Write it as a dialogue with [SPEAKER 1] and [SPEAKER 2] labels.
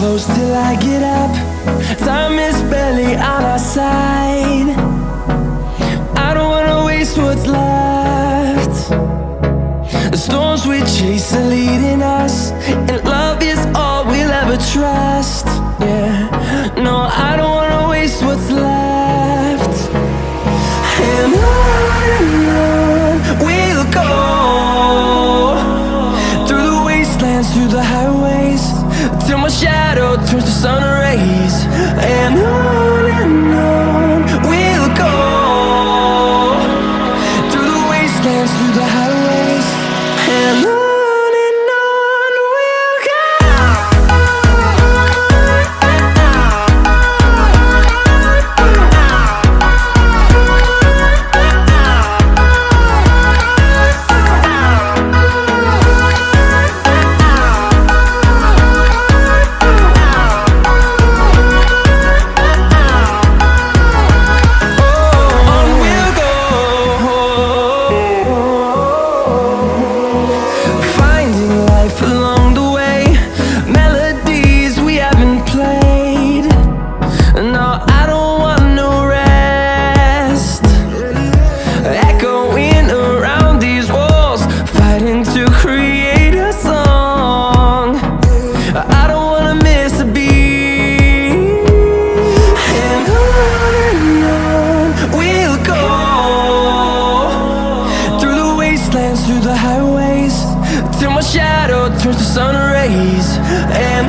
[SPEAKER 1] close till I get up. Time is barely on our side. I don't wanna waste what's left. The storms we chase are leading us, and love is all we'll ever trust. Yeah, no, I don't wanna waste what's left. And on we'll go, through the wastelands, through the highways, till my shadow turns to sun rays. And on we'll go, through the wastelands, through the highways, and on we'll go. Through the highways, till my shadow turns to sun rays. And